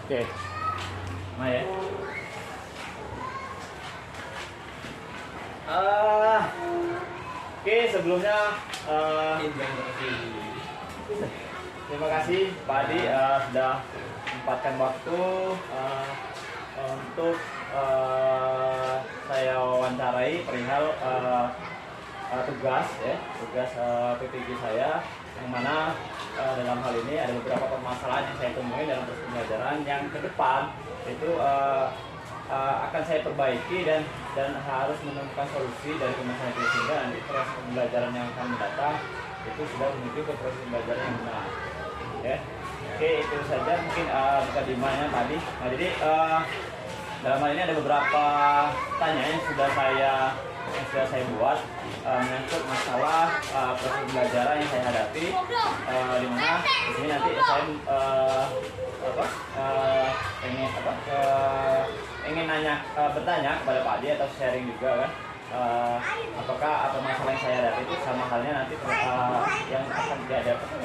Oke. Nah ya. Oke, sebelumnya terima kasih Pak Adi sudah menyempatkan waktu untuk saya wawancarai perihal tugas PPG saya, yang mana dalam hal ini ada beberapa permasalahan yang saya temui dalam proses pembelajaran yang ke depan itu akan saya perbaiki dan harus menemukan solusi dari permasalahan itu, sehingga nanti proses pembelajaran yang akan mendatang itu sudah menuju ke proses pembelajaran yang benar. Ya. Oke, itu saja mungkin buka dimanya tadi. Nah, jadi dalam hal ini ada beberapa pertanyaan yang sudah saya buat menyangkut masalah proses pembelajaran yang saya hadapi, di mana di sini nanti saya ingin bertanya kepada Pak Adi atau sharing juga kan, apakah masalah yang saya hadapi itu sama halnya nanti yang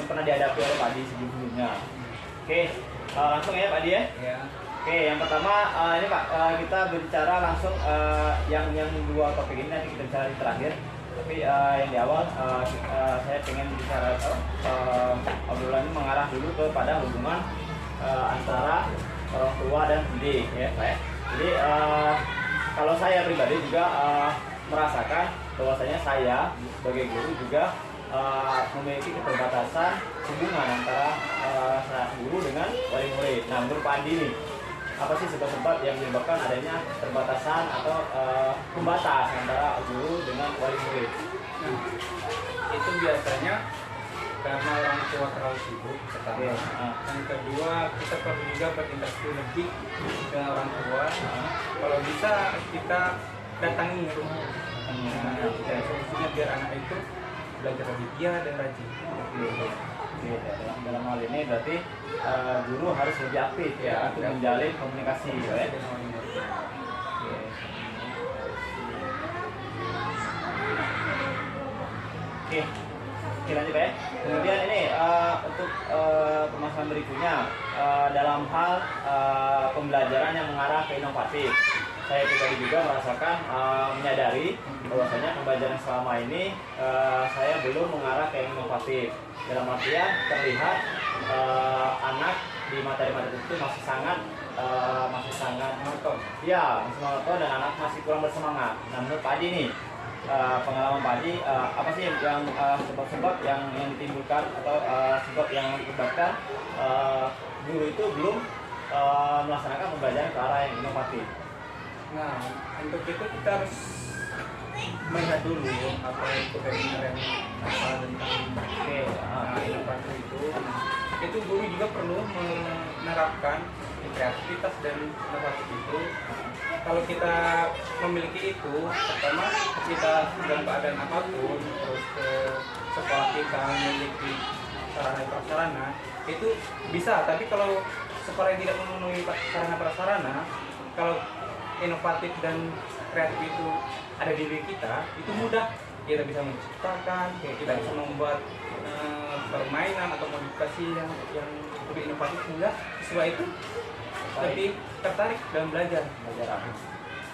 pernah dihadapi oleh Pak Adi sebelumnya. Oke, langsung ya Pak Adi ya. Oke, yang pertama ini Pak, kita berbicara langsung yang dua topik ini nanti kita bicara di terakhir. Tapi yang di awal saya pengen bicara obrolan ini mengarah dulu kepada hubungan antara orang tua dan pendidik ya Pak ya. Jadi kalau saya pribadi juga merasakan bahwasanya saya sebagai guru juga memiliki keterbatasan hubungan antara guru dengan wali murid. Nah, menurut Pak Andi nih, apa sih sebab-sebab yang menyebabkan adanya keterbatasan atau pembatas antara guru dengan wali murid? Nah, itu biasanya karena orang tua terlalu sibuk pertama. Yang kedua, kita perlu juga berinteraksi lebih dengan orang tua. Kalau bisa kita datangi rumah. Dan solusinya biar anak itu belajar lebih giat dan rajin. Dalam hal ini berarti guru harus lebih aktif ya untuk menjalin komunikasi ya. Oke, lanjut ya. Kemudian ini untuk permasalahan berikutnya dalam hal pembelajaran yang mengarah ke inovatif. Saya pribadi juga merasakan menyadari bahwasanya pembelajaran selama ini saya belum mengarah ke yang inovatif. Dalam artian terlihat anak di materi-materi itu masih sangat monoton. Ya, masih monoton dan anak masih kurang bersemangat. Nah, menurut Pak Adi nih, pengalaman Pak Adi, apa sih yang sebab-sebab yang ditimbulkan atau sebab yang menyebabkan guru itu belum melaksanakan pembelajaran ke arah yang inovatif? Nah, untuk itu kita harus melihat dulu apa itu kebenaran apa tentang inovasi itu guru juga perlu menerapkan kreativitas dan inovasi itu. Kalau kita memiliki itu, pertama kita dalam keadaan apapun, terus ke sekolah kita memiliki sarana prasarana itu bisa. Tapi kalau sekolah yang tidak memenuhi sarana prasarana, kalau inovatif dan kreatif itu ada di diri kita, itu mudah. Kita bisa menciptakan, kita bisa membuat permainan atau modifikasi yang lebih inovatif, sehingga siswa itu lebih tertarik dalam belajar.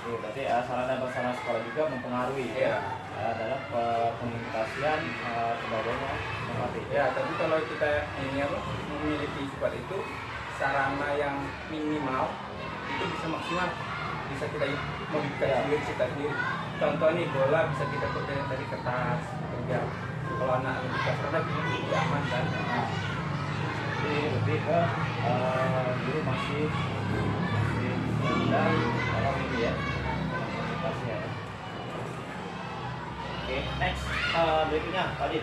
Berarti sarana prasarana sekolah juga mempengaruhi dalam komunikasian sebagainya inovatif. Ya, tapi kalau kita ini memiliki sifat itu, sarana yang minimal itu bisa maksimal, bisa kita modifikasi diri kita sendiri. Contoh nih, bola bisa kita buat dari kertas, ya. Kalau anak lebih kasar lebih aman kan. Jadi lebih ke dulu masih dan orang ini ya. Oke, next berikutnya tadi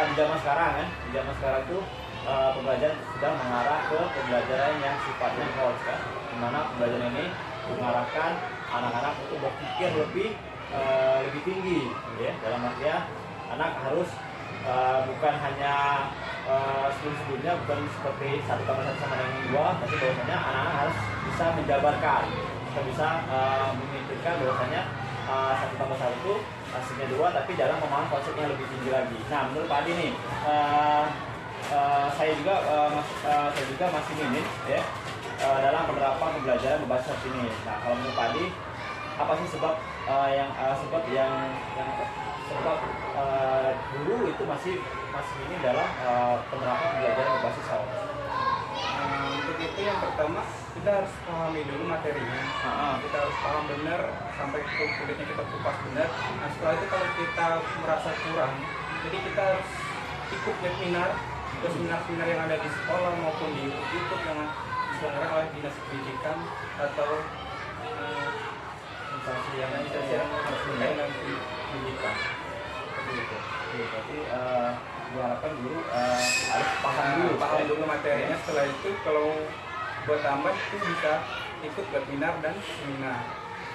di zaman sekarang kan, di zaman sekarang itu pembelajaran sudah mengarah ke pembelajaran yang sifatnya coach kan, dimana pembelajaran ini mengarahkan anak-anak untuk berpikir lebih tinggi, ya. Dalam artian anak harus bukan hanya sebelumnya bukan seperti 1 tambah 1 sama dengan 2, tapi bahwasanya anak-anak harus bisa menjabarkan, bisa memikirkan bahwasanya 1 tambah 1 itu hasilnya 2, tapi dalam memahami konsepnya lebih tinggi lagi. Nah, menurut Pak Adi nih, saya juga masih minim ya dalam penerapan pembelajaran berbasis ini. Nah, kalau menurut Padi, apa sih sebab sebab guru itu masih ini dalam penerapan pembelajaran berbasis SAO? Untuk itu yang pertama kita harus pahami dulu materinya. Kita harus paham benar sampai ke kulitnya kita kupas benar. Nah setelah itu kalau kita merasa kurang, jadi kita harus ikut webinar, seminar-seminar yang ada di sekolah maupun di YouTube yang diselenggarakan oleh dinas pendidikan atau instansi yang terkait dengan pendidikan. Seperti itu. Berarti diharapkan guru harus paham dulu materinya. Setelah itu kalau buat tambah itu bisa ikut webinar dan seminar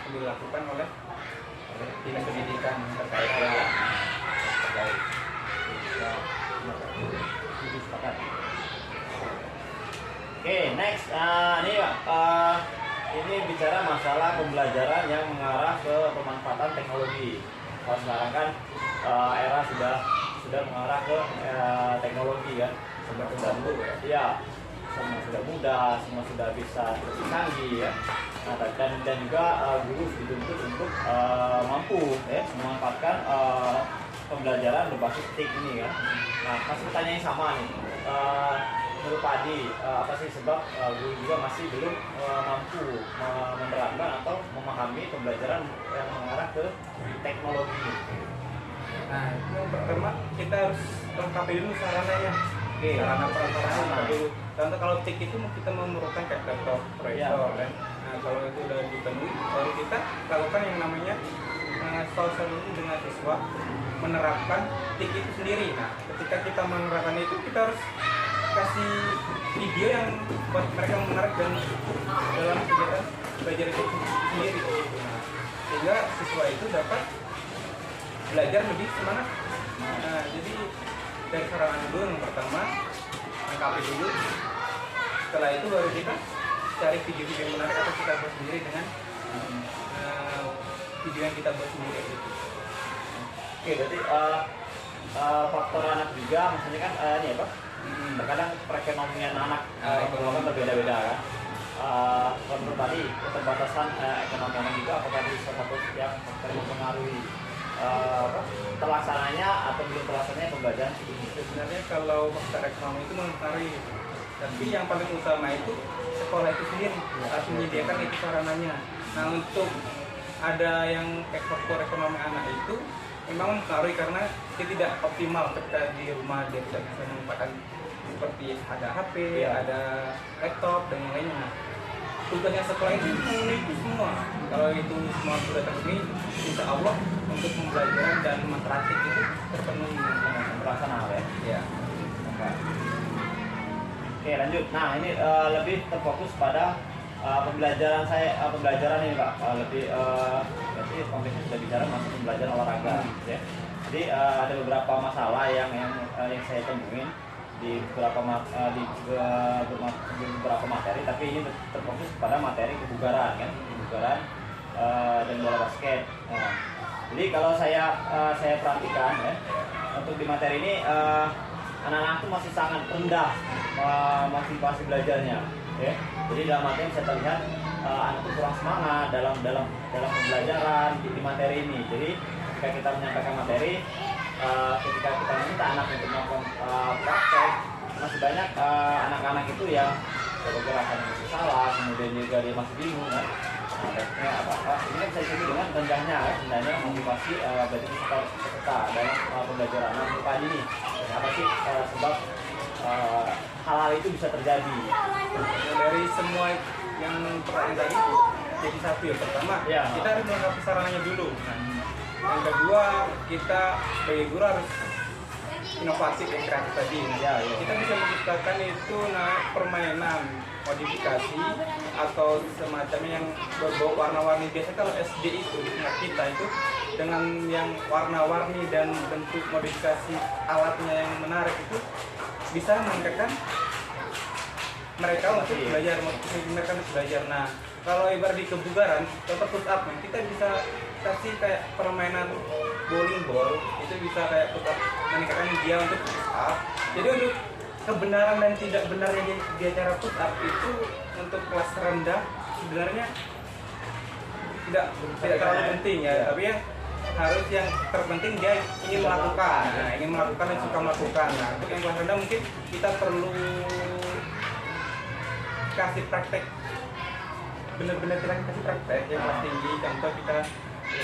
yang dilakukan oleh dinas pendidikan terkait. Oke, next ini Pak, ini bicara masalah pembelajaran yang mengarah ke pemanfaatan teknologi. Kalau sekarang kan era sudah mengarah ke teknologi kan, semua sudah mudah, ya, semua sudah mudah, semua sudah bisa canggih ya. Nah, dan juga guru dituntut untuk mampu ya memanfaatkan pembelajaran berbasis TIK ini kan. Nah, masih pertanyaan yang sama nih. Menurut Padi, apa sih sebab guru juga masih belum mampu menerapkan atau memahami pembelajaran yang mengarah ke teknologi? Nah, yang pertama kita harus lengkapi dulu sarananya. Oke, sarana prasarana dulu. Contoh kalau TIK itu kita memerlukan kayak laptop, proyektor kan. Nah, kalau itu udah dipenuhi, baru kita lakukan yang namanya sosialisasi dengan siswa menerapkan TIK itu sendiri. Nah, ketika kita menerapkan itu kita harus kasih video yang buat mereka menarik dan dalam kegiatan belajar itu sendiri gitu. Nah, sehingga siswa itu dapat belajar lebih semangat. Nah, jadi dari sarana dulu yang pertama lengkapi dulu. Setelah itu baru kita cari video-video yang menarik atau kita buat sendiri dengan video yang kita buat sendiri gitu. Oke, berarti faktor anak juga, maksudnya kan ini apa? Terkadang perekonomian anak ekonomi berbeda-beda kan. Menurut tadi keterbatasan ekonomi anak juga, apakah itu salah satu yang mempengaruhi terlaksananya atau belum terlaksananya pembelajaran ini? Sebenarnya kalau faktor ekonomi itu mempengaruhi, tapi yang paling utama itu sekolah itu sendiri harus menyediakan itu sarananya. Nah, untuk ada yang faktor ekonomi anak itu memang mempengaruhi karena dia tidak optimal ketika di rumah, dia tidak bisa memanfaatkan seperti ada HP, ada laptop dan yang lainnya. Nah, tugasnya sekolah itu memenuhi itu semua. Kalau itu semua sudah terpenuhi, insya Allah untuk pembelajaran dan matematik itu terpenuhi Terlaksana ya? Ya. Oke, lanjut. Nah, ini lebih terfokus pada pembelajaran ini Pak. Berarti konteksnya sudah bicara masalah pembelajaran olahraga ya. Jadi ada beberapa masalah yang saya temuin di beberapa materi, tapi ini terfokus pada materi kebugaran kan, kebugaran dan bola basket. Nah, jadi kalau saya perhatikan ya, untuk di materi ini anak-anak itu masih sangat rendah motivasi belajarnya ya. Jadi dalam materi saya terlihat anak itu kurang semangat dalam pembelajaran di materi ini. Jadi ketika kita menyampaikan materi, ketika kita minta anak untuk melakukan praktek, masih banyak anak-anak itu yang gerakan masih salah, kemudian juga dia masih bingung kan. Nah, ini kan bisa disebut dengan rendahnya motivasi bagi peserta dalam pembelajaran. Nah, menurut Pak ini apa sih sebab hal-hal itu bisa terjadi? Dari semua yang pertanyaan tadi itu jadi satu ya. Pertama, kita harus melengkapi sarananya dulu. Yang kedua, kita sebagai guru harus inovatif dan kreatif tadi. Kita bisa menciptakan itu permainan modifikasi atau semacamnya yang berbau warna-warni. Biasanya kalau SD itu di tingkat kita itu dengan yang warna-warni dan bentuk modifikasi alatnya yang menarik itu bisa meningkatkan mereka untuk belajar. Nah, kalau ibarat di kebugaran, contoh push up, kita bisa kasih kayak permainan bowling ball, itu bisa kayak push up, meningkatkan dia untuk push up. Jadi untuk kebenaran dan tidak benarnya dia cara push up itu untuk kelas rendah sebenarnya tidak terlalu penting ya, tapi ya harus yang terpenting dia ingin melakukan, ingin melakukan dan suka melakukan. Nah, untuk yang kelas rendah mungkin kita perlu kasih praktek, benar-benar kita kasih praktek yang kelas tinggi. Contoh kita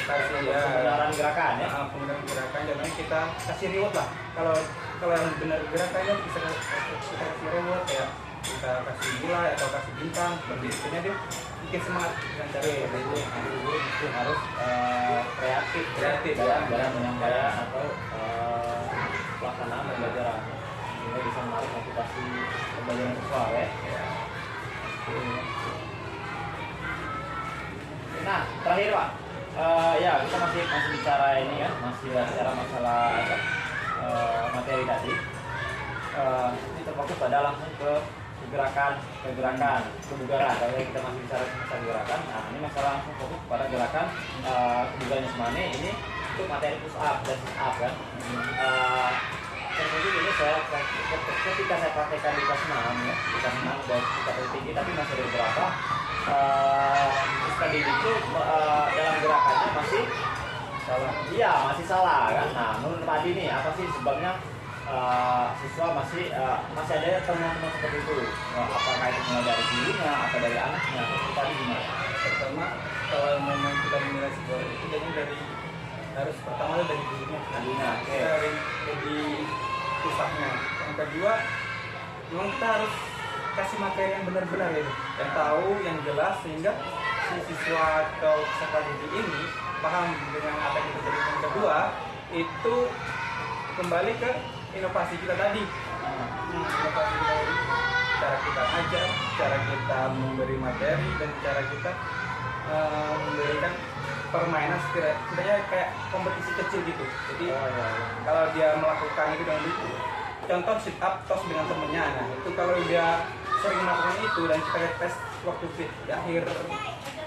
kasih kebenaran gerakan ya, kebenaran gerakan, contohnya kita kasih reward lah. Kalau yang benar gerakannya kita kasih reward, kayak kita kasih nilai atau kasih bintang, seperti itu dia bikin semangat dengan cara itu harus kreatif dalam menyampaikan atau pelaksanaan pembelajaran sehingga bisa menarik motivasi pembelajaran siswa ya. Nah terakhir Pak, ya kita masih bicara ini ya, masih bicara masalah materi tadi. Ini terfokus pada langsung ke gerakan, kebugaran. Kalau kita masih bicara masalah gerakan, nah ini masalah langsung fokus pada gerakan kebugaran jasmani. Ini untuk materi push up dan sit up kan. Kemudian ini ketika saya praktekkan di kelas 6 ya, di kelas 6 dan kita tinggi, tapi masih ada beberapa tadi itu dalam gerakannya masih salah. Iya, masih salah kan. Nah, menurut Pak Adi nih apa sih sebabnya siswa masih ada teman-teman seperti itu? Apakah itu mulai dari gurunya atau dari anaknya? Itu tadi gimana? Pertama, kalau memang kita menilai sebuah itu harus pertama dari gurunya, dari pusatnya. Yang kedua, memang kita harus kasih materi yang benar-benar gitu, yang tahu, yang jelas, sehingga si siswa atau peserta didik ini paham dengan apa yang kita berikan. Yang kedua, itu kembali ke inovasi kita tadi. Inovasi kita tadi, cara kita ajar, cara kita memberi materi, dan cara kita memberikan permainan setidaknya kayak kompetisi kecil gitu. Jadi kalau dia melakukan itu dengan itu, contoh sit up toss dengan temennya, nah itu kalau dia sering melakukan itu dan kita tes waktu di akhir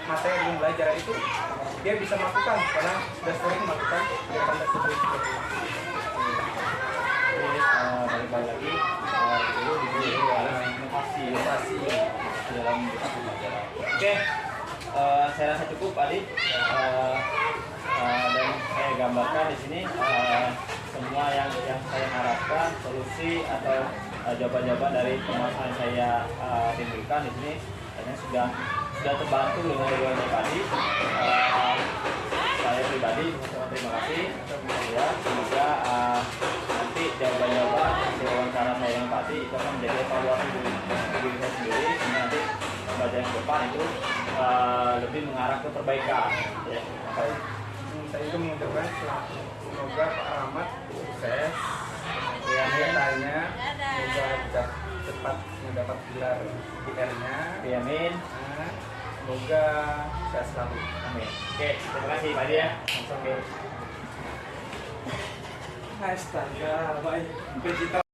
materi belajar itu, dia bisa melakukan karena sudah sering melakukan gerakan tersebut. Balik lagi dulu diberi inovasi dalam pembelajaran. Oke, saya rasa cukup Adi, dan saya gambarkan di sini semua yang saya harapkan, solusi atau jawaban-jawaban dari permasalahan saya timbulkan di sini sudah terbantu dengan jawabannya tadi. Saya pribadi mengucapkan terima kasih ya, semoga nanti jawaban-jawaban hasil wawancara saya yang tadi itu akan menjadi evaluasi bagi diri saya sendiri, sehingga nanti pembelajaran yang depan itu lebih mengarah ke perbaikan ya. Saya juga mengucapkan semoga Pak Ahmad sukses kegiatannya, semoga bisa cepat mendapat gelar PR-nya. Amin. Semoga sehat selalu. Amin. Oke, terima kasih Pak Adi ya. Oke. Astaga, baik.